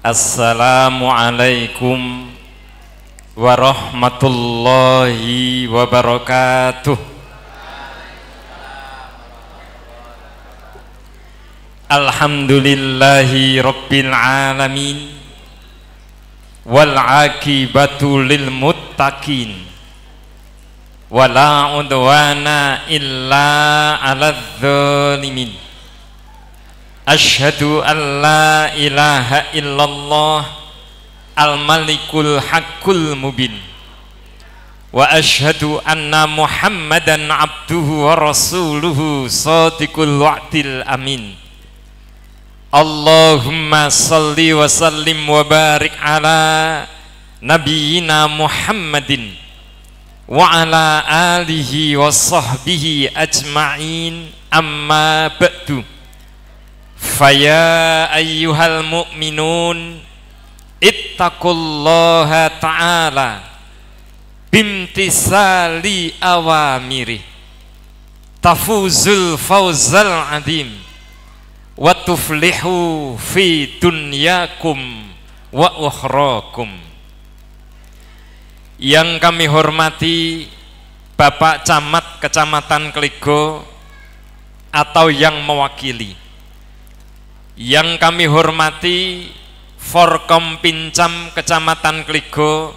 Assalamualaikum warahmatullahi wabarakatuh. Alhamdulillahi rabbil alamin, wal aqibatu lil muttaqin, wala udwana illa 'alal zalimin. Asyhadu an la ilaha illallah al-malikul haqqul mubin, wa asyhadu anna muhammadan abduhu wa rasuluhu shadiqul wa'dil amin. Allahumma salli wa sallim wa barik ala nabiyyina Muhammadin wa ala alihi wa sahbihi ajma'in, amma ba'du. Faya ayyuhal mu'minun ittaqullaha ta'ala bimtisali awamiri tafuzul fawzal adim wa tuflihu fi dunyakum wa ukhrakum. Yang kami hormati Bapak Camat Kecamatan Klego atau yang mewakili, yang kami hormati Forkom Pincam Kecamatan Klego,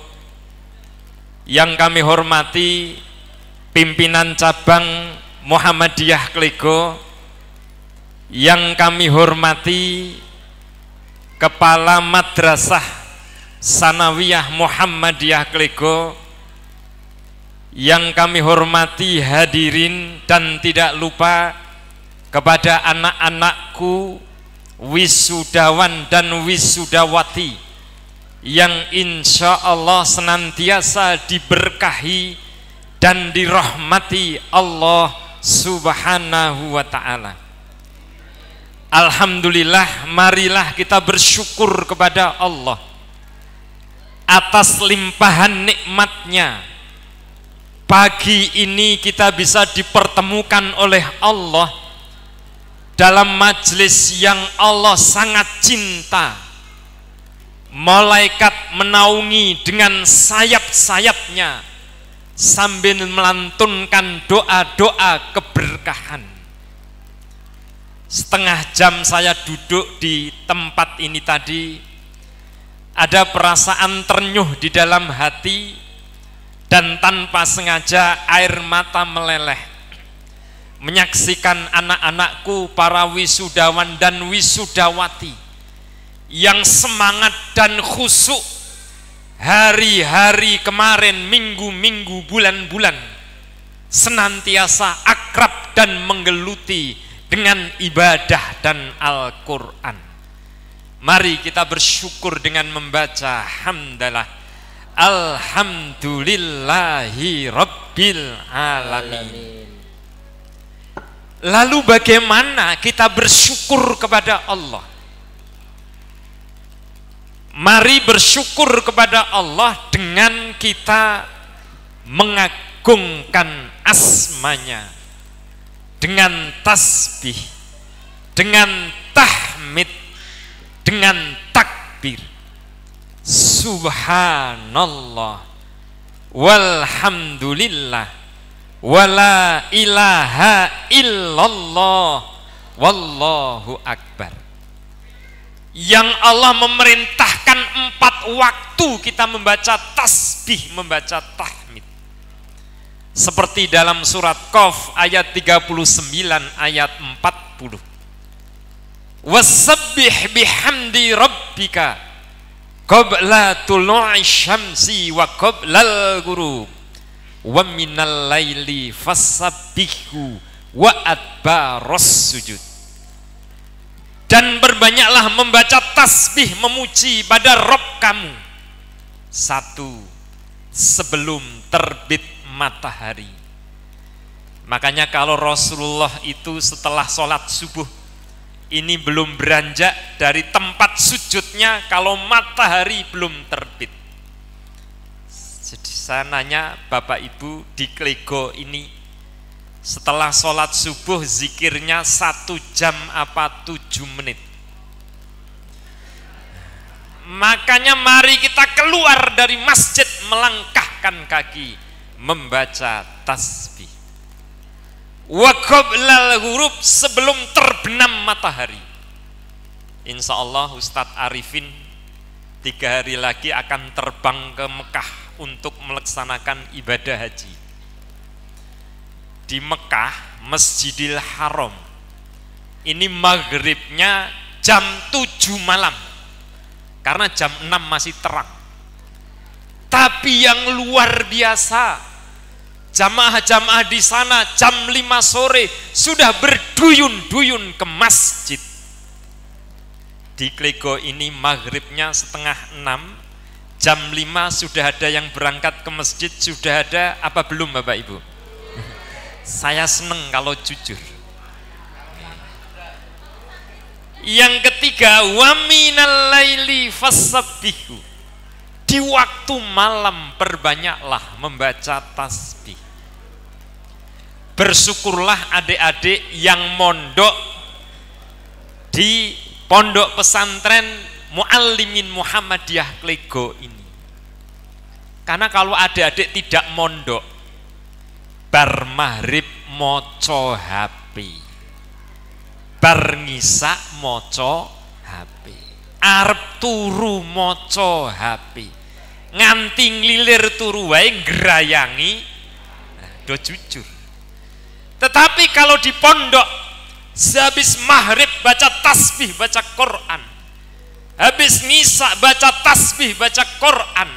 yang kami hormati pimpinan cabang Muhammadiyah Klego, yang kami hormati Kepala Madrasah Sanawiyah Muhammadiyah Klego, yang kami hormati hadirin dan tidak lupa kepada anak-anakku wisudawan dan wisudawati yang insya Allah senantiasa diberkahi dan dirahmati Allah subhanahu wa ta'ala. Alhamdulillah, marilah kita bersyukur kepada Allah atas limpahan nikmatnya. Pagi ini kita bisa dipertemukan oleh Allah dalam majelis yang Allah sangat cinta. Malaikat menaungi dengan sayap-sayapnya sambil melantunkan doa-doa keberkahan. Setengah jam saya duduk di tempat ini tadi, ada perasaan ternyuh di dalam hati dan tanpa sengaja air mata meleleh menyaksikan anak-anakku para wisudawan dan wisudawati yang semangat dan khusyuk hari-hari kemarin, minggu-minggu, bulan-bulan senantiasa akrab dan menggeluti dengan ibadah dan Al-Quran. Mari kita bersyukur dengan membaca hamdalah alhamdulillahi rabbil alamin. Lalu bagaimana kita bersyukur kepada Allah? Mari bersyukur kepada Allah dengan kita mengagungkan asmanya, dengan tasbih, dengan tahmid, dengan takbir. Subhanallah walhamdulillah wala ilaha illallah wallahu akbar. Yang Allah memerintahkan 4 waktu kita membaca tasbih, membaca tahmid. Seperti dalam surat Qaf ayat 39 ayat 40. Wasabbih bihamdi rabbika qabla tulu'i syamsi wa qablal ghurub wa minal laili fasabbihu wa adbaros sujud. Dan berbanyaklah membaca tasbih memuji pada Rabb kamu. 1. Sebelum terbit matahari. Makanya kalau Rasulullah itu setelah sholat subuh ini belum beranjak dari tempat sujudnya kalau matahari belum terbit. Jadi saya nanya Bapak Ibu di Klego ini, setelah sholat subuh zikirnya 1 jam apa 7 menit? Makanya mari kita keluar dari masjid melangkahkan kaki membaca tasbih. Wa qablal ghurub, sebelum terbenam matahari. Insya Allah Ustadz Arifin 3 hari lagi akan terbang ke Mekah untuk melaksanakan ibadah haji. Di Mekah, Masjidil Haram, ini maghribnya jam 7 malam, karena jam 6 masih terang. Tapi yang luar biasa, jamaah-jamaah di sana jam 5 sore sudah berduyun-duyun ke masjid. Di Klego ini maghribnya setengah 6, jam 5 sudah ada yang berangkat ke masjid. Sudah ada apa belum Bapak Ibu? Saya seneng kalau jujur. Yang ketiga, wa minal laili fasabbihu, di waktu malam perbanyaklah membaca tasbih. Bersyukurlah adik-adik yang mondok di Pondok Pesantren Muallimin Muhammadiyah Klego ini. Karena kalau adik-adik tidak mondok, bar maghrib moco HP, bar ngisa moco HP, arep turu moco HP, nganti nglilir turu wae ngrayangi. Do jujur. Tetapi kalau di pondok, sehabis maghrib baca tasbih, baca Quran, habis ngisa baca tasbih, baca Quran,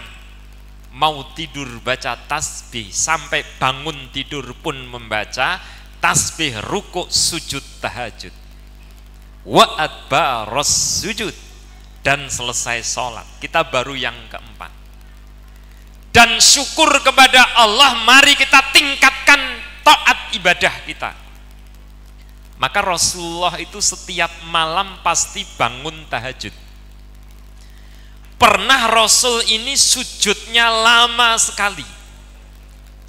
mau tidur baca tasbih, sampai bangun tidur pun membaca tasbih, rukuk sujud tahajud, wa adbaros sujud, dan selesai sholat. Kita baru yang keempat. Dan syukur kepada Allah, mari kita tingkatkan taat ibadah kita. Maka Rasulullah itu setiap malam pasti bangun tahajud. Pernah Rasul ini sujudnya lama sekali,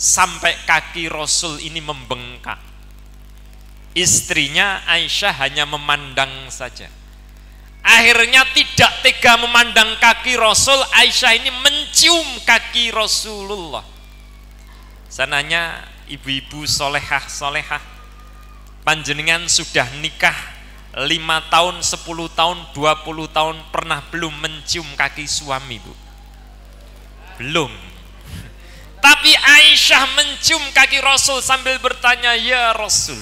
sampai kaki Rasul ini membengkak. Istrinya Aisyah hanya memandang saja. Akhirnya tidak tega memandang kaki Rasul, Aisyah ini mencium kaki Rasulullah. Sananya ibu-ibu solehah, panjenengan sudah nikah 5 tahun, 10 tahun, 20 tahun, pernah belum mencium kaki suami, Bu? Belum. Tapi Aisyah mencium kaki Rasul sambil bertanya, ya Rasul,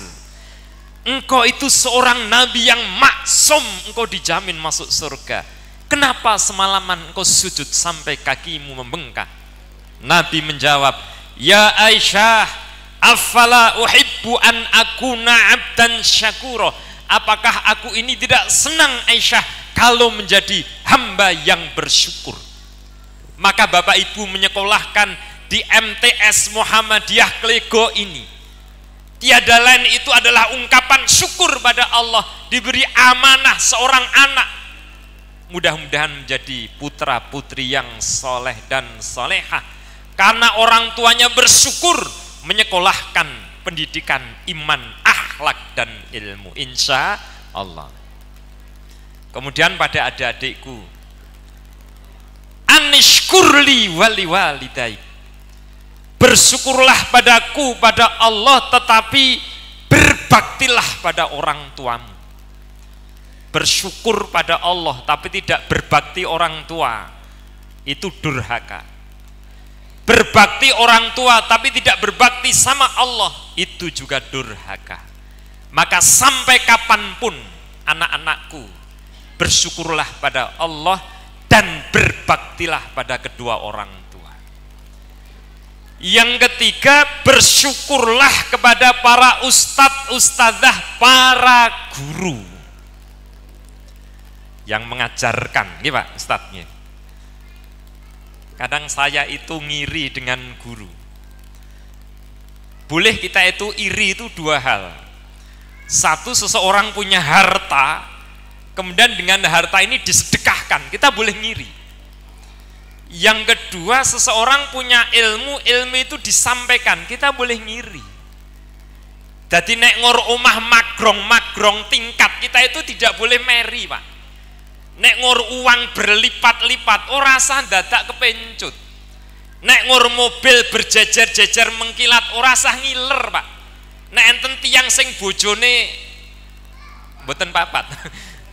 engkau itu seorang nabi yang maksum, engkau dijamin masuk surga. Kenapa semalaman engkau sujud sampai kakimu membengkak? Nabi menjawab, ya Aisyah, afala uhibbu an akuna abdan syakura. Apakah aku ini tidak senang Aisyah kalau menjadi hamba yang bersyukur? Maka Bapak Ibu menyekolahkan di MTS Muhammadiyah Klego ini, tiada lain itu adalah ungkapan syukur pada Allah diberi amanah seorang anak. Mudah-mudahan menjadi putra putri yang soleh dan solehah, karena orang tuanya bersyukur menyekolahkan pendidikan iman, akhlak dan ilmu, insya Allah. Kemudian pada adik-adikku, anishkurli wali walidai, bersyukurlah padaku, pada Allah, tetapi berbaktilah pada orang tuamu. Bersyukur pada Allah tapi tidak berbakti orang tua, itu durhaka. Berbakti orang tua tapi tidak berbakti sama Allah, itu juga durhaka. Maka sampai kapanpun anak-anakku, bersyukurlah pada Allah dan berbaktilah pada kedua orang tua. Yang ketiga, bersyukurlah kepada para ustadz, ustadzah, para guru yang mengajarkan. Ini Pak Ustadznya. Kadang saya itu ngiri dengan guru. Boleh kita itu iri itu dua hal. Satu, seseorang punya harta, kemudian dengan harta ini disedekahkan, kita boleh ngiri. Yang kedua, seseorang punya ilmu, ilmu itu disampaikan, kita boleh ngiri. Jadi nek ngor omah magrong tingkat, kita itu tidak boleh meri, Pak. Nek ngur uang berlipat-lipat ora sah dadak kepencut. Nek ngur mobil berjejer-jejer mengkilat ora sah ngiler, Pak. Nek enten tiyang sing bojone mboten papat.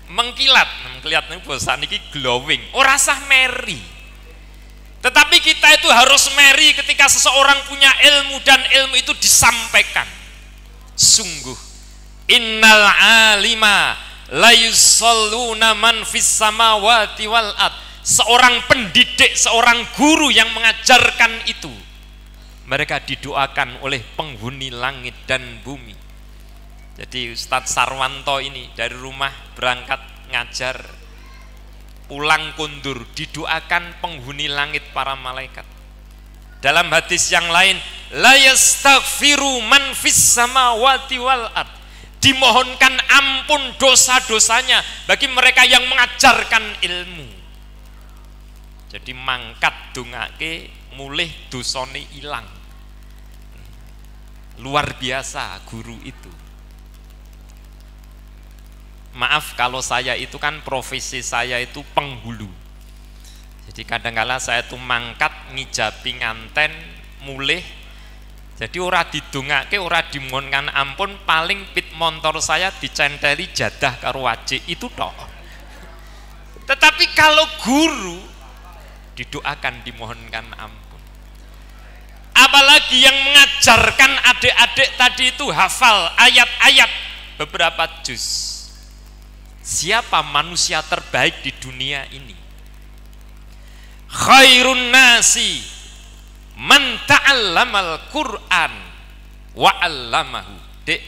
Mengkilat niku basa niki glowing, ora sah meri. Tetapi kita itu harus meri ketika seseorang punya ilmu dan ilmu itu disampaikan. Sungguh innal alima la yusalluna man fis samawati wal ard. Seorang pendidik, seorang guru yang mengajarkan itu, mereka didoakan oleh penghuni langit dan bumi. Jadi Ustadz Sarwanto ini dari rumah berangkat ngajar, pulang kundur, didoakan penghuni langit para malaikat. Dalam hadis yang lain, la yastaghfiru man fis samawati wal ard. Dimohonkan ampun dosa-dosanya bagi mereka yang mengajarkan ilmu. Jadi mangkat dongake mulih dosane ilang. Luar biasa guru itu. Maaf kalau saya itu kan profesi saya itu penghulu. Jadi kadang-kala saya itu mangkat ngijabi nganten mulih. Jadi ora didongake, ora dimohonkan ampun, paling pit motor saya dicenteli jadah karo wajik itu tok. Tetapi kalau guru didoakan, dimohonkan ampun. Apalagi yang mengajarkan adik-adik tadi itu hafal ayat-ayat beberapa juz. Siapa manusia terbaik di dunia ini? Khairun nasi man ta'allamal Qur'an wa 'allamahu. Dek,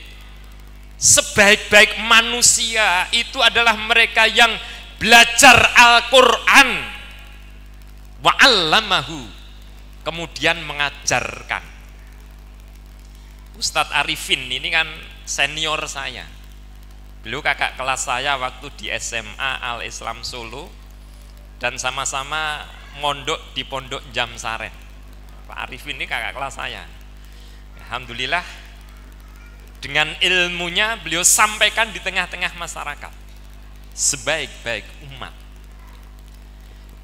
sebaik-baik manusia itu adalah mereka yang belajar Al-Qur'an wa 'allamahu, kemudian mengajarkan. Ustadz Arifin ini kan senior saya. Beliau kakak kelas saya waktu di SMA Al Islam Solo dan sama-sama mondok di Pondok Jamsaren. Pak Arifin ini kakak kelas saya. Alhamdulillah dengan ilmunya beliau sampaikan di tengah-tengah masyarakat sebaik-baik umat.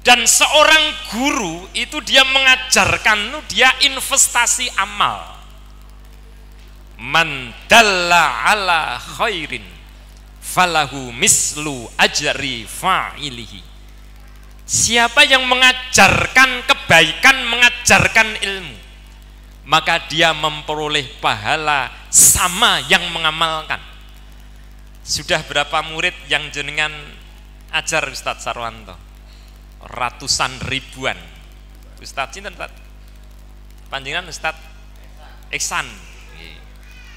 Dan seorang guru itu dia mengajarkan, dia investasi amal. Man dalla ala khairin falahu mislu ajri fa'ilihi. Siapa yang mengajarkan kebaikan, mengajarkan ilmu, maka dia memperoleh pahala sama yang mengamalkan. Sudah berapa murid yang jenengan ajar Ustadz Sarwanto? Ratusan ribuan. Ustadz sinten Ustadz? Panjenengan Ustadz Iksan.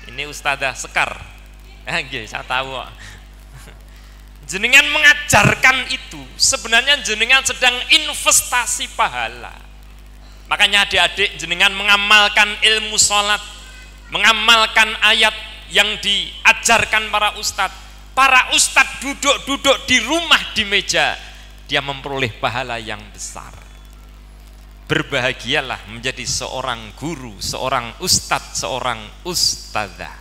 Ini Ustadzah Sekar. Saya tahu. Jenengan mengajarkan itu, sebenarnya jenengan sedang investasi pahala. Makanya adik-adik jenengan mengamalkan ilmu sholat, mengamalkan ayat yang diajarkan para ustadz. Para ustadz duduk-duduk di rumah di meja, dia memperoleh pahala yang besar. Berbahagialah menjadi seorang guru, seorang ustadz, seorang ustadzah.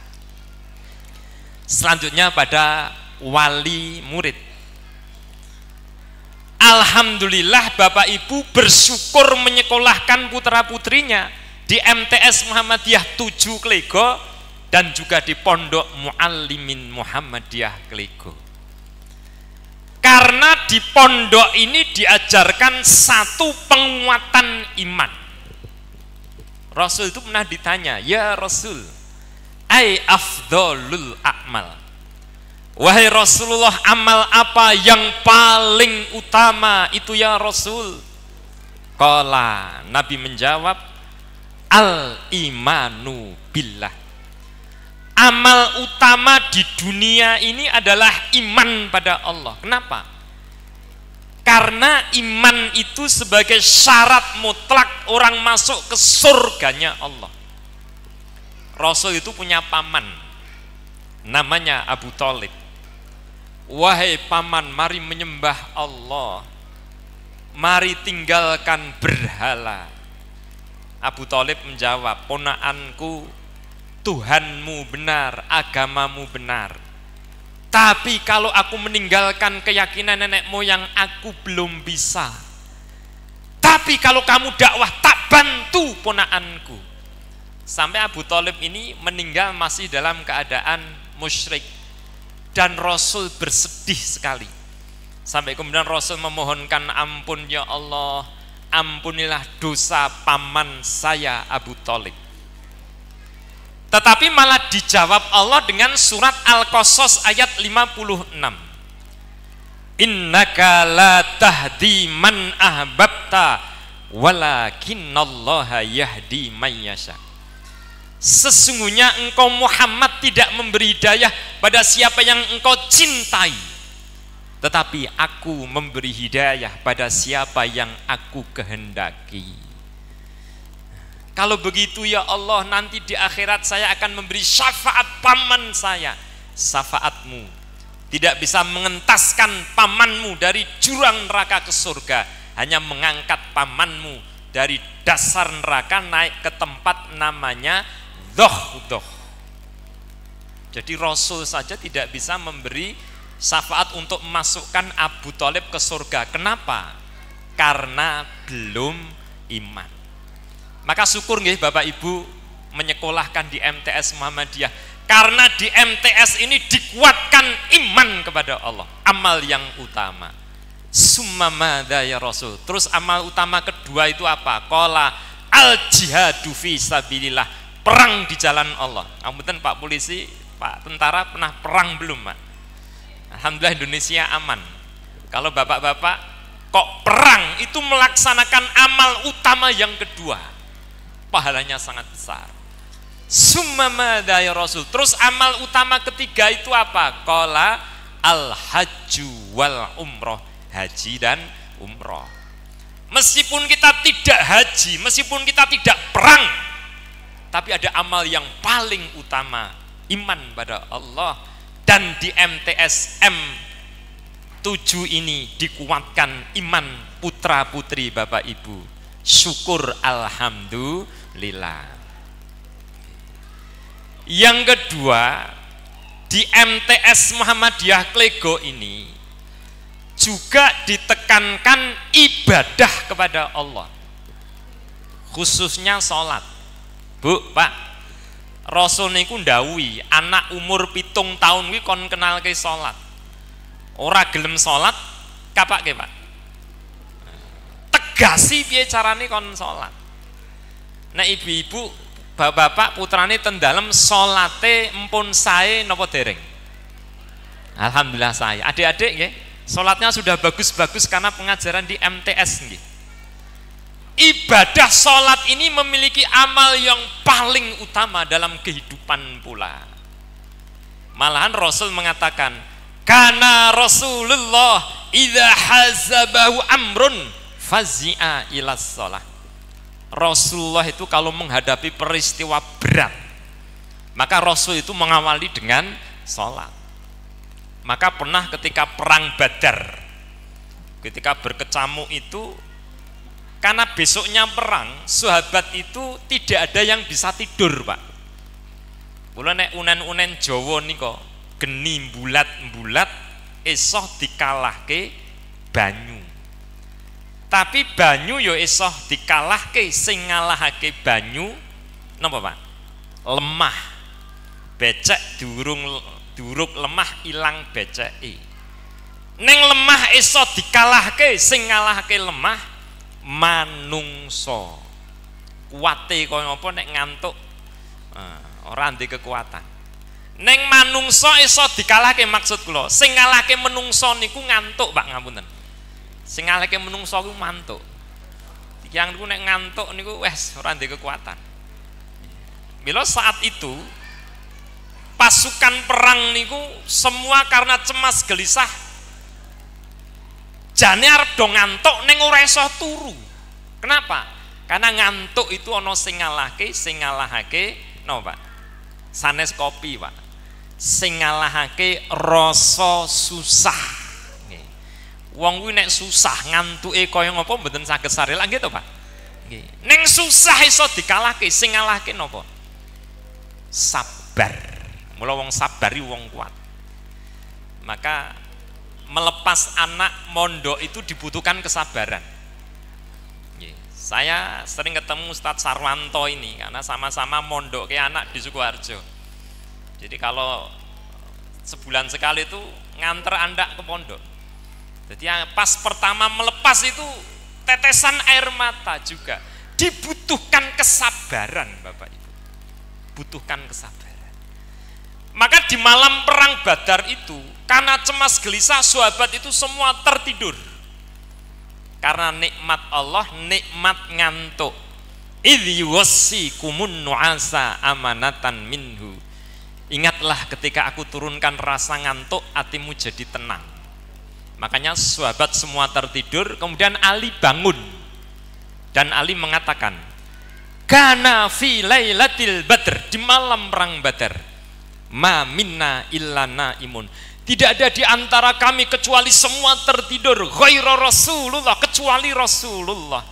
Selanjutnya pada wali murid. Alhamdulillah Bapak Ibu bersyukur menyekolahkan putra-putrinya di MTS Muhammadiyah 7 Klego dan juga di Pondok Muallimin Muhammadiyah Klego. Karena di pondok ini diajarkan satu penguatan iman. Rasul itu pernah ditanya, "Ya Rasul, ai afdholul a'mal?" Wahai Rasulullah, amal apa yang paling utama itu ya Rasul? Qala, Nabi menjawab, al-imanu billah. Amal utama di dunia ini adalah iman pada Allah. Kenapa? Karena iman itu sebagai syarat mutlak orang masuk ke surganya Allah. Rasul itu punya paman, namanya Abu Thalib. Wahai paman, mari menyembah Allah, mari tinggalkan berhala. Abu Thalib menjawab, ponakanku, Tuhanmu benar, agamamu benar, Tapi kalau aku meninggalkan keyakinan nenek moyang, aku belum bisa. Tapi kalau kamu dakwah, tak bantu ponakanku. Sampai Abu Thalib ini meninggal masih dalam keadaan musyrik. Dan Rasul bersedih sekali. Sampai kemudian Rasul memohonkan ampun, ya Allah, ampunilah dosa paman saya Abu Thalib. Tetapi malah dijawab Allah dengan surat Al-Qasas ayat 56. Innaka la tahdi man ahbabta walakinallaha yahdi man yasha. Sesungguhnya engkau Muhammad tidak memberi hidayah pada siapa yang engkau cintai, tetapi aku memberi hidayah pada siapa yang aku kehendaki. Kalau begitu ya Allah, nanti di akhirat saya akan memberi syafaat paman saya. Syafaatmu tidak bisa mengentaskan pamanmu dari jurang neraka ke surga, hanya mengangkat pamanmu dari dasar neraka naik ke tempat namanya doh. Jadi Rasul saja tidak bisa memberi syafaat untuk memasukkan Abu Thalib ke surga. Kenapa? Karena belum iman. Maka syukur nggih Bapak Ibu menyekolahkan di MTS Muhammadiyah, karena di MTS ini dikuatkan iman kepada Allah, amal yang utama. Summa madza ya Rasul. Terus amal utama kedua itu apa? Qala al jihadu fi sabilillah, perang di jalan Allah. Ampun Pak polisi, Pak tentara pernah perang belum, Pak? Alhamdulillah Indonesia aman. Kalau bapak-bapak kok perang itu melaksanakan amal utama yang kedua, pahalanya sangat besar. Summa madza ya Rasul. Terus amal utama ketiga itu apa? Qala al hajju wal umroh, haji dan umroh. Meskipun kita tidak haji, meskipun kita tidak perang, tapi ada amal yang paling utama, iman pada Allah. Dan di MTS M7 ini dikuatkan iman putra putri Bapak Ibu. Syukur alhamdulillah. Yang kedua, di MTS Muhammadiyah Klego ini juga ditekankan ibadah kepada Allah, khususnya sholat. Bu, Pak, Rasul niku ndawuhi anak umur 7 tahun kuwi kon kenalke sholat. Ora gelem sholat, kapake Pak? Tegasi piye carane kon sholat. Nah ibu-ibu, bapak-bapak putrane ten dalem sholate empun sae napa dereng? Alhamdulillah saya. Adik-adik nggih, sholatnya sudah bagus-bagus karena pengajaran di MTS nggih. Ibadah sholat ini memiliki amal yang paling utama dalam kehidupan pula. Malahan Rasul mengatakan, kana Rasulullah idza hazabahu amrun fazi'a ilas sholah. Rasulullah itu kalau menghadapi peristiwa berat, maka Rasul itu mengawali dengan sholat. Maka pernah ketika perang Badar, ketika berkecamuk itu, karena besoknya perang, sahabat itu tidak ada yang bisa tidur, Pak. Mula nek unen-unen Jawa nika geni bulat-bulat esoh dikalahke banyu. Tapi banyu ya esoh dikalahke, sing ngalahake banyu napa, Pak? Lemah. Becek durung lemah ilang beceke. Ning lemah esoh dikalahke, sing ngalahake lemah manungso. Kuwate kaya apa nek ngantuk ora ndek kekuatan. Ning manungso iso dikalahke, maksud kula sing ngalahke menungso niku ngantuk, Pak, ngapunten. Sing ngalahke menungso ku mantuk. Yang niku nek ngantuk niku wes ora ndek kekuatan. Mila saat itu pasukan perang niku semua karena cemas gelisah, jane arep do ngantuk ning ora iso turu. Kenapa? Karena ngantuk itu ana sing ngalahake napa, Pak? Sanes kopi, Pak. Sing ngalahake rasa susah. Nggih. Wong kuwi nek susah ngantuke kaya ngapa mboten saged sarela nggih to, Pak? Nggih. Ning susah iso dikalahke, sing ngalahake napa? Sabar. Mula wong sabar iki wong kuat. Maka melepas anak mondok itu dibutuhkan kesabaran. Saya sering ketemu Ustadz Sarwanto ini karena sama-sama mondok ke anak di Sukoharjo. Jadi kalau sebulan sekali itu nganter anak ke pondok. Jadi pas pertama melepas itu tetesan air mata juga. Dibutuhkan kesabaran Bapak Ibu. Butuhkan kesabaran. Maka di malam perang Badar itu karena cemas gelisah sahabat itu semua tertidur. Karena nikmat Allah, nikmat ngantuk. Idh yuwassikumun nu'asa amanatan minhu. Ingatlah ketika aku turunkan rasa ngantuk, hatimu jadi tenang. Makanya sahabat semua tertidur, kemudian Ali bangun. Dan Ali mengatakan, kana fi lailatil badr, di malam perang Badar, ma minna illa naimun. Tidak ada di antara kami kecuali semua tertidur. Ghaira Rasulullah, kecuali Rasulullah.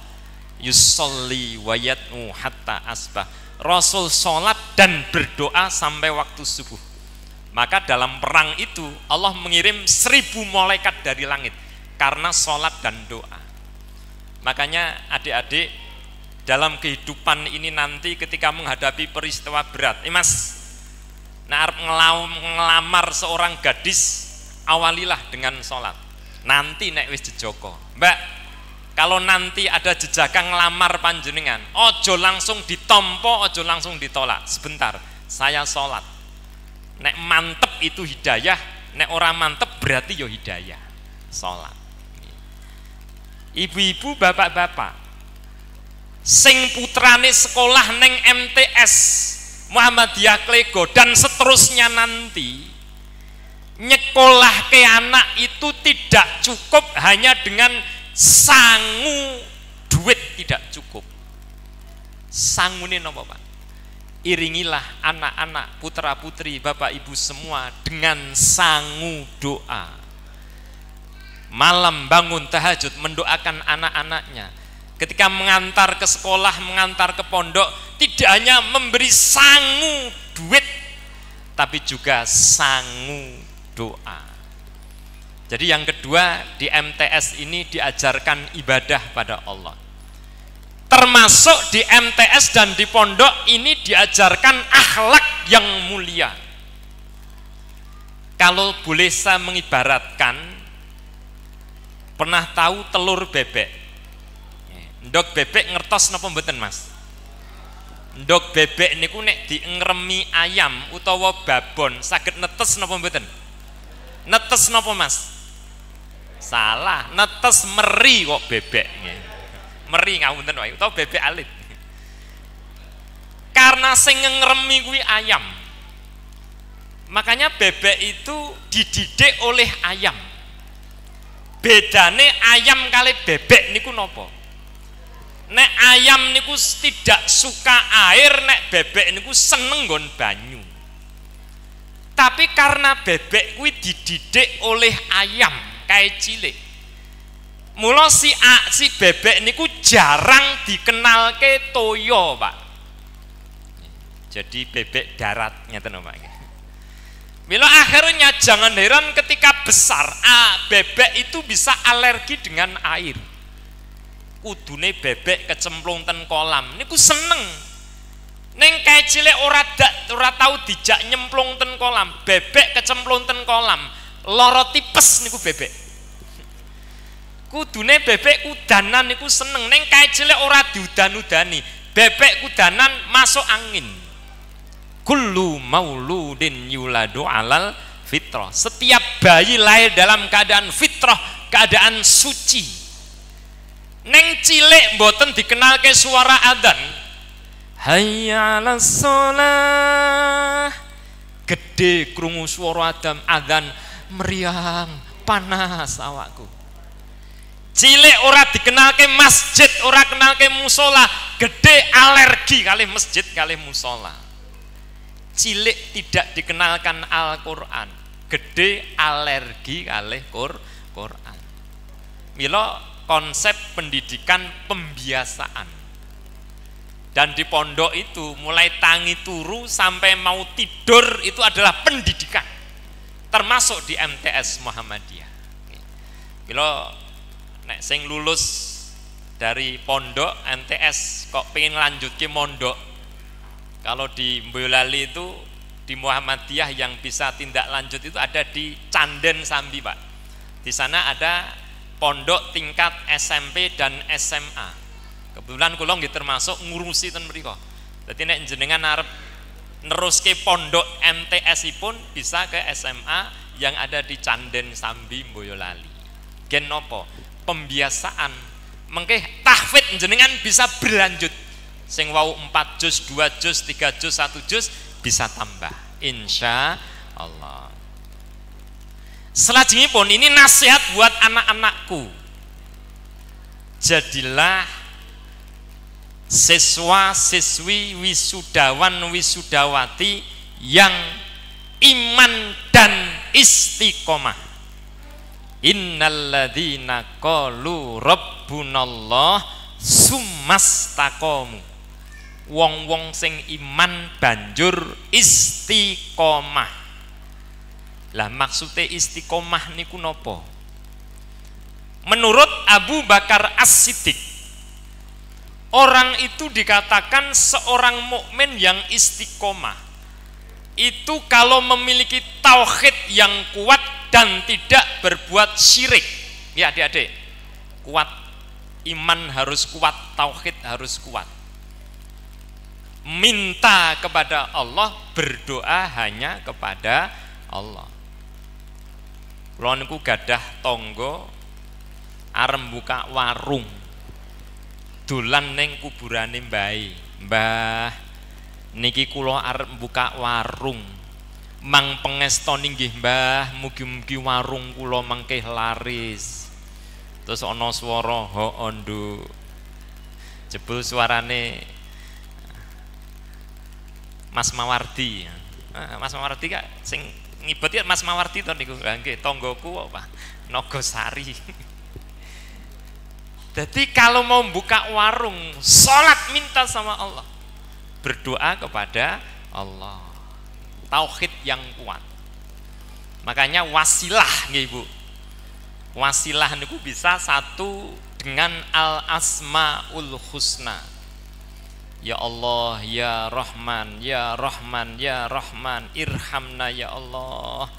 Yusolli wa yad'u hatta asbah. Rasul sholat dan berdoa sampai waktu subuh. Maka dalam perang itu Allah mengirim 1000 malaikat dari langit karena sholat dan doa. Makanya adik-adik dalam kehidupan ini nanti ketika menghadapi peristiwa berat, Mas, nah, ngelamar seorang gadis, awalilah dengan sholat. Nanti nek wis jejoko, Mbak, kalau nanti ada jejakan ngelamar panjenengan, ojo langsung ditompo, ojo langsung ditolak. Sebentar, saya sholat. Nek mantep itu hidayah, nek orang mantep berarti yo hidayah. Sholat. Ibu-ibu, bapak-bapak, sing putrane sekolah neng MTS Muhammadiyah Klego dan seterusnya nanti, nyekolah ke anak itu tidak cukup hanya dengan sangu duit, tidak cukup. Sangune nopo Pak? Iringilah anak-anak putra putri bapak ibu semua dengan sangu doa. Malam bangun tahajud mendoakan anak-anaknya. Ketika mengantar ke sekolah, mengantar ke pondok, tidak hanya memberi sangu duit, tapi juga sangu doa. Jadi yang kedua, di MTS ini diajarkan ibadah pada Allah. Termasuk di MTS dan di pondok ini diajarkan akhlak yang mulia. Kalau boleh saya mengibaratkan, pernah tahu telur bebek? Ndok bebek ngertos napa mboten Mas? Ndok bebek niku nek diengremi ayam utawa babon saged netes napa mboten? Netes napa Mas? Salah, netes meri kok bebek. Meri ngapunten wae utawa bebek alit. Karena sing ngremi kuwi ayam. Makanya bebek itu dididik oleh ayam. Bedane ayam kali bebek niku napa? Nek ayam niku tidak suka air, nek bebek niku seneng nggon banyu. Tapi karena bebek kuwi dididik oleh ayam kayak cilik, mula si bebek niku jarang dikenalke toyo Pak. Jadi bebek darat ngeten Pak. Mila akhirnya jangan heran ketika besar bebek itu bisa alergi dengan air. Kudune bebek kecemplung ten kolam niku seneng. Neng kae cilik ora tau dijak nyemplung ten kolam. Bebek kecemplung ten kolam, lara tipes niku bebek. Kudune bebek udanan niku seneng. Neng kae cilik ora diudan-udani. Bebek udanan masuk angin. Kullu mauludin yuladu alal fitrah. Setiap bayi lahir dalam keadaan fitrah, keadaan suci. Neng cilik mboten dikenal ke suara adzan. Hayya 'alas shalah. Gede krungu suara adzan meriang, panas awakku. Cilik ora dikenal ke masjid, ora kenal ke musola, gede alergi kali masjid kali musola. Cilik tidak dikenalkan Al-Qur'an, gede alergi kali Qur'an. Mila konsep pendidikan pembiasaan. Dan di pondok itu mulai tangi turu sampai mau tidur itu adalah pendidikan. termasuk di MTS Muhammadiyah. Kalau nek sing lulus dari pondok MTS kok pengen lanjut ke mondok, kalau di Boyolali itu di Muhammadiyah yang bisa tindak lanjut itu ada di Canden Sambi Pak. Di sana ada pondok tingkat SMP dan SMA. Kebetulan kula nggih termasuk ngurusi ten mriku. Dadi nek jenengan arep neruske pondok MTS-ipun bisa ke SMA yang ada di Canden Sambi Boyolali. Gen napa? Pembiasaan. Mengke tahfidz jenengan bisa berlanjut. Sing wau 4 juz, 2 juz, 3 juz, 1 juz bisa tambah. Insya Allah. Selanjutnya ini nasihat buat anak-anakku. Jadilah siswa-siswi wisudawan wisudawati yang iman dan istiqomah. Innalladzina qalu rabbunallah summastaqamu. Wong-wong sing iman banjur istiqomah. Lah maksudnya istiqomah niku napa? Menurut Abu Bakar As-Siddiq, orang itu dikatakan seorang mukmin yang istiqomah itu kalau memiliki tauhid yang kuat dan tidak berbuat syirik. Ya adik-adik, kuat iman harus kuat, tauhid harus kuat. Minta kepada Allah, berdoa hanya kepada Allah. Kula niku gadah tangga arep buka warung. Dolan ning kuburane mbahe. Mbah, niki kula arep buka warung. Mang pengestoni nggih Mbah, mugi-mugi warung kula mangke laris. Terus ana swara ho nduk. Jebul suarane Mas Mawardi. Mas Mawardi kak sing ngibet ya Mas Mawardi to niku. Lah nggih tanggoku apa? Nogosari. Jadi kalau mau buka warung, sholat minta sama Allah, berdoa kepada Allah, tauhid yang kuat. Makanya wasilah nggih Ibu. Wasilah niku bisa satu dengan al-asmaul husna. Ya Allah, ya Rahman, ya Rahman, ya Rahman, irhamna ya Allah.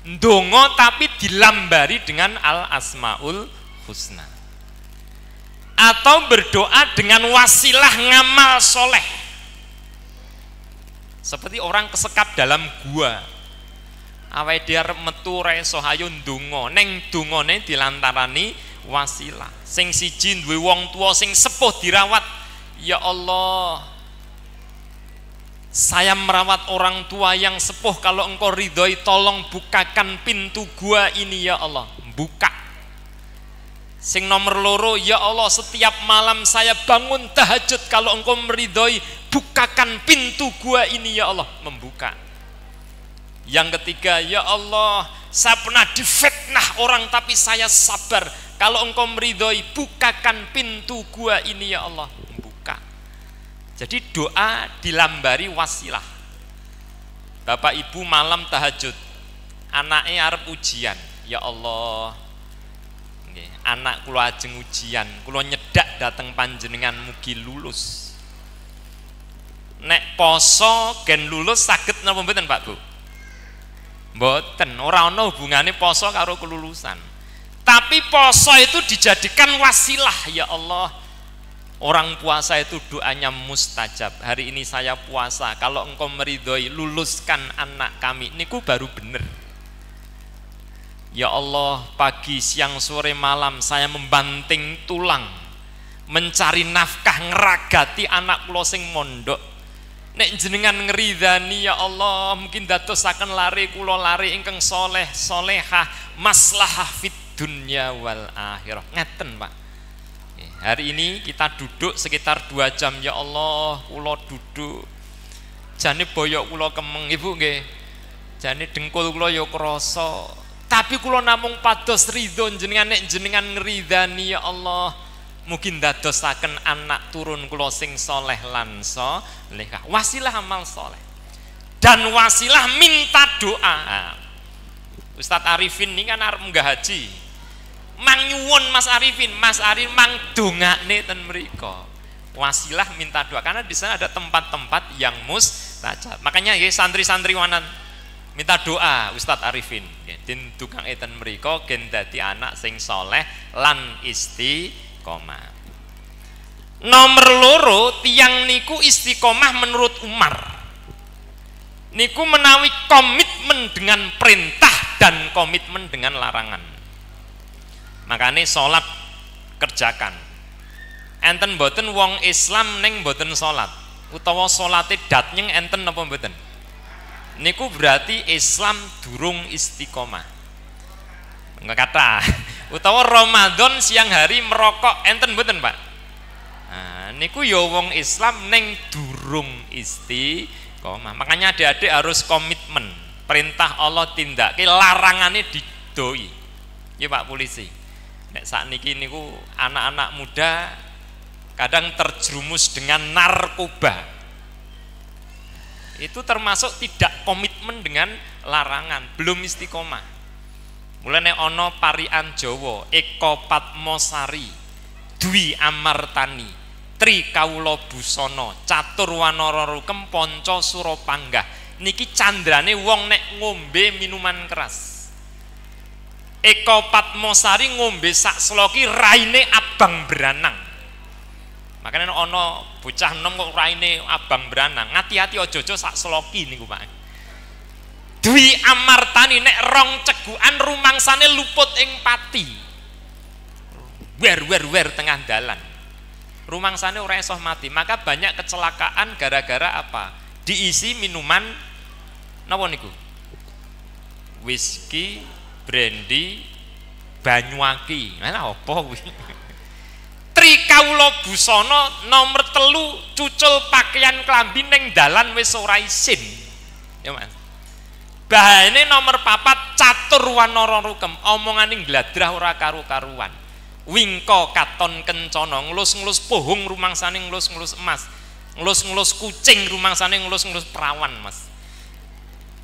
Ndonga tapi dilambari dengan al-asmaul husna. Atau berdoa dengan wasilah ngamal soleh. Seperti orang kesekap dalam gua. Awake dhewe metu ra iso hayo ndonga, ning dongane dilantarani wasilah. Sing siji duwe wong tua sing sepuh dirawat. Ya Allah, saya merawat orang tua yang sepuh, kalau engkau ridhoi tolong bukakan pintu gua ini ya Allah. Buka. Sing nomor loro, ya Allah setiap malam saya bangun tahajud, kalau engkau meridhoi bukakan pintu gua ini ya Allah. Membuka. Yang ketiga, ya Allah saya pernah difitnah orang tapi saya sabar, kalau engkau meridhoi bukakan pintu gua ini ya Allah. Jadi doa dilambari wasilah. Bapak Ibu malam tahajud, anaknya arep ujian, ya Allah, anak kula ajeng ujian, kula nyedak dateng panjenengan mugi lulus. Nek poso gen lulus saged napa mboten Pak Bu? Mboten, ora ana hubungane poso karo kelulusan. Tapi poso itu dijadikan wasilah, ya Allah. Orang puasa itu doanya mustajab. Hari ini saya puasa, kalau engkau meridhoi luluskan anak kami, niku baru bener. Ya Allah, pagi, siang, sore, malam saya membanting tulang mencari nafkah ngeragati anak kula sing mondok. Nek jenengan ngridani ya Allah, mungkin dadosaken lari kula lari ingkang soleh solehah maslahah fid dunya wal akhirah. Ngeten Pak. Hari ini kita duduk sekitar 2 jam ya Allah, kula duduk. Jane boyok kula kemeng Ibu nggih. Jane dengkul kula ya krasa. Tapi kula namung pados ridho jenengan, nek jenengan ngridani ya Allah, mungkin dadosaken anak turun kula sing soleh lan solehah. Wasilah amal soleh. Dan wasilah minta doa. Ustadz Arifin ini kan arep munggah haji. Mang nyuwun Mas Arifin mang dongakne ten mriko. Wasilah minta doa karena di sana ada tempat-tempat yang mustajab. Makanya ya santri-santri wanan minta doa Ustadz Arifin. Din tukang eten mriko gen dadi anak sing soleh lan istiqomah. Nomor loro tiang niku istiqomah menurut Umar. Niku menawi komitmen dengan perintah dan komitmen dengan larangan. Makanya sholat kerjakan. Enten boten wong Islam neng boten sholat, utawa sholate datnyeng enten apa boten? Niku berarti Islam durung istiqomah. Enggak kata. Utawa Ramadan siang hari merokok enten boten Pak? Nah, niku ya wong Islam neng durung istiqomah. Makanya adik-adik harus komitmen. Perintah Allah tindak, larangannya didoi. Ya Pak Polisi. Nek saat niki niku anak-anak muda kadang terjerumus dengan narkoba. Itu termasuk tidak komitmen dengan larangan, belum istiqomah. Mulane ana parian Jawa, Eko Patmosari, Dwi Amartani, Tri Kawula Busana, Catur Wanara Rukem, Panca Suropangga. Niki candrane wong nek ngombe minuman keras. Eko Patmosari ngombe sak sloki raine abang beranang. Makanya ono bocah enom kok raine abang beranang. Hati-hati ojo-ojo sak sloki niku Pak. Dwi Amartani nek rong cegukan rumangsane luput ing pati. Wer tengah dalan. Rumangsane ora iso mati. Maka banyak kecelakaan gara-gara apa? Diisi minuman napa niku? Whisky, brandy, banyuaki. Mana apa kuwi? Tri Kawula Busana nomor 3 cucul pakaian klambi ning dalan wis ora isin. Ya Mas. Bahane nomor 4 Catur Wanara Rukem, omongane gladrah ora karu-karuan. Wingko katon kencana, nglus-nglus pohong rumangsane nglus-nglus emas. Nglus-nglus kucing rumangsane nglus-nglus perawan Mas.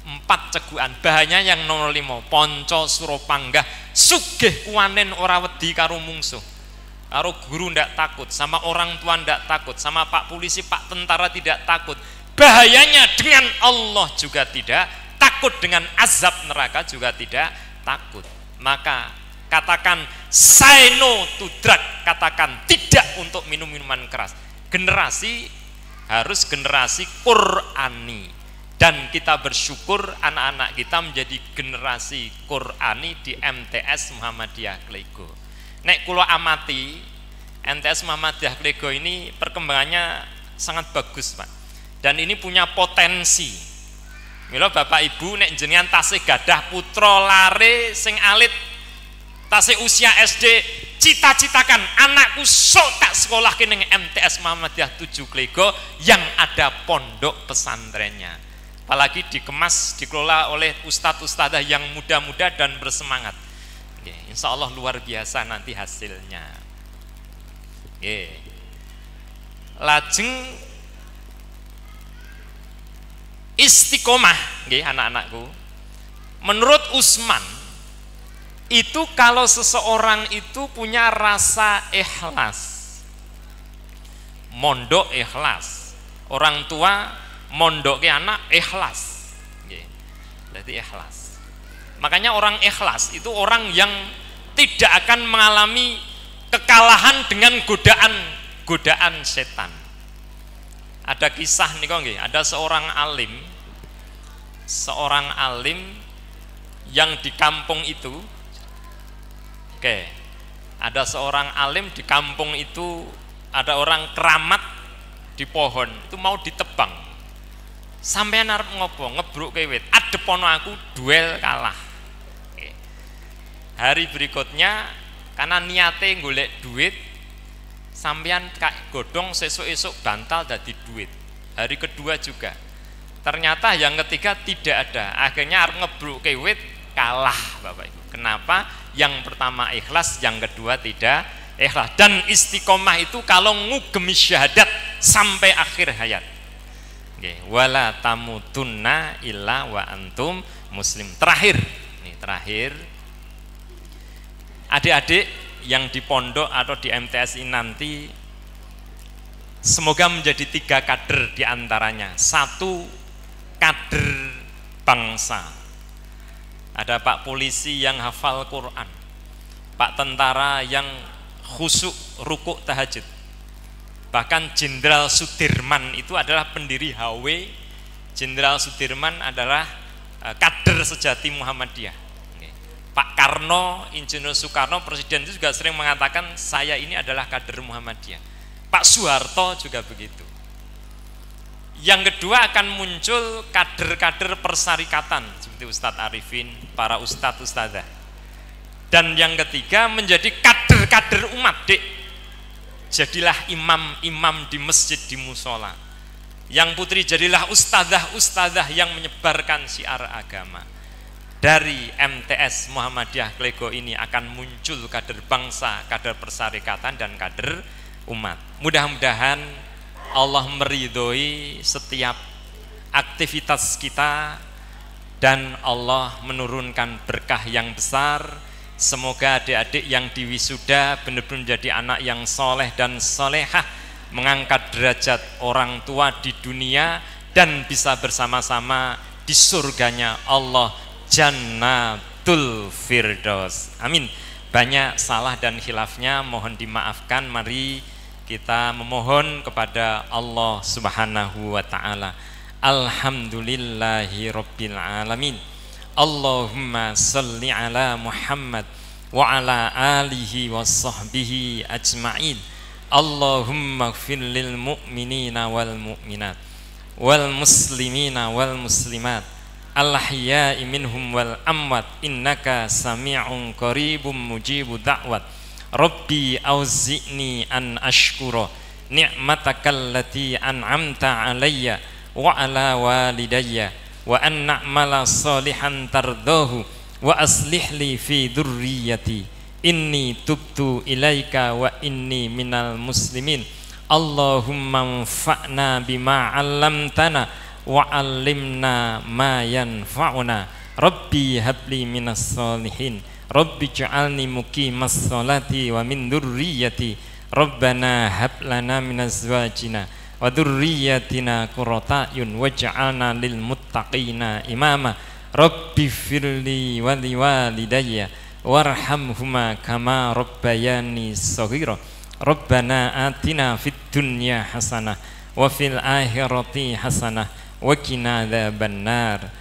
4 cegukan. Bahanya yang nomor 5 Panca Suropangga, sugih kuwanen ora wedi karo mungsuh, karo guru ndak takut, sama orang tua ndak takut, sama Pak Polisi, Pak Tentara tidak takut. Bahayanya dengan Allah juga tidak takut, dengan azab neraka juga tidak takut. Maka katakan say no to drug, katakan tidak untuk minum minuman keras. Generasi harus generasi Qur'ani. Dan kita bersyukur anak-anak kita menjadi generasi Qur'ani di MTS Muhammadiyah Klego. Nek kula amati MTS Muhammadiyah Klego ini perkembangannya sangat bagus Pak. Dan ini punya potensi. Mila Bapak Ibu nek jenengan tasih gadah putra lare sing alit, tasih usia SD, cita-citakan anakku sok tak sekolah ning MTS Muhammadiyah 7 Klego yang ada pondok pesantrennya. Apalagi dikemas, dikelola oleh ustadz-ustadzah yang muda-muda dan bersemangat. Insya Allah luar biasa nanti hasilnya. Lajeng istiqomah, anak-anakku. Menurut Utsman, itu kalau seseorang itu punya rasa ikhlas, mondok ikhlas, orang tua mondok ke anak ikhlas, berarti ikhlas. Makanya orang ikhlas itu orang yang tidak akan mengalami kekalahan dengan godaan setan. Ada kisah nih kok, ada seorang alim yang di kampung itu, ada seorang alim di kampung itu, ada orang keramat di pohon itu mau ditebang. Sampeyan arep ngopo? Ngebruk kewit. Adepono aku duel kalah. Hari berikutnya karena niate golek duit, sampeyan kak godhong sesuk-esuk bantal dadi duit. Hari kedua juga. Ternyata yang ketiga tidak ada. Akhirnya arep ngebruk kewit kalah Bapak Ibu. Kenapa? Yang pertama ikhlas, yang kedua tidak ikhlas. Dan istiqomah itu kalau ngugemi syahadat sampai akhir hayat. Wala tamutunna illa wa antum muslim. Terakhir terakhir, adik-adik yang di pondok atau di MTS ini nanti semoga menjadi 3 kader diantaranya. 1, kader bangsa. Ada Pak polisi yang hafal Quran, Pak tentara yang khusyuk rukuk tahajud. Bahkan Jenderal Sudirman itu adalah pendiri HW. Jenderal Sudirman adalah kader sejati Muhammadiyah. Pak Karno, Insinyur Soekarno, Presiden itu juga sering mengatakan saya ini adalah kader Muhammadiyah. Pak Soeharto juga begitu. Yang kedua akan muncul kader-kader persarikatan seperti Ustadz Arifin, para ustadz ustadzah. Dan yang ketiga menjadi kader-kader umat, Dek. Jadilah imam-imam di masjid, di musola. Yang putri jadilah ustadzah-ustadzah yang menyebarkan syiar agama. Dari MTS Muhammadiyah Klego ini akan muncul kader bangsa, kader persyarikatan, dan kader umat. Mudah-mudahan Allah meridhoi setiap aktivitas kita dan Allah menurunkan berkah yang besar. Semoga adik-adik yang diwisuda benar-benar menjadi anak yang soleh dan solehah, mengangkat derajat orang tua di dunia dan bisa bersama-sama di surganya Allah, Jannatul Firdaus. Amin. Banyak salah dan khilafnya mohon dimaafkan. Mari kita memohon kepada Allah Subhanahu wa taala. Alhamdulillahi rabbil alamin. Allahumma salli ala Muhammad wa ala alihi wa sahbihi ajma'in. Allahumma gfir lil mu'minina wal mu'minat wal muslimina wal muslimat al-ahya'i minhum wal amwat innaka sami'un qaribun mujibud da'wat. Rabbi auzi'ni an ashkura ni'matakal lati an'amta alayya wa ala walidayya wa an na'mala salihan tardahu wa aslih li fi dzurriyyati inni tubtu ilaika wa inni minal muslimin. Allahumma anfa'na bima 'allamtana wa 'allimna ma yanfa'una. Rabbi habli minas solihin. Rabbi ja'alni muqimas sholati wa min dzurriyyati. Rabbana hab lana min azwajina wa dzurriyyatina qurrata a'yun waj'alna lil muttaqina imama. Rabbi firli wa liwalidayya warhamhuma kama rabbayani shaghira. Rabbana atina fid dunya hasanah wa fil akhirati hasanah wa qina adzabannar.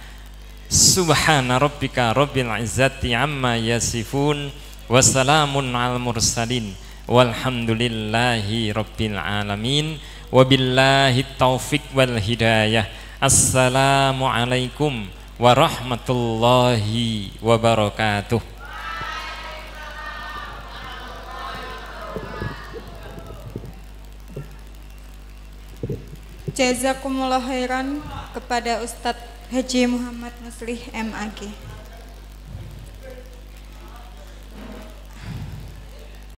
Subhana rabbika rabbil izzati amma yasifun wa salamun al mursalin walhamdulillahi rabbil alamin. Wabillahi taufik wal hidayah. Assalamualaikum warahmatullahi wabarakatuh. Jazakumullah khairan kepada Ustadz Haji Muhammad Muslih MAG.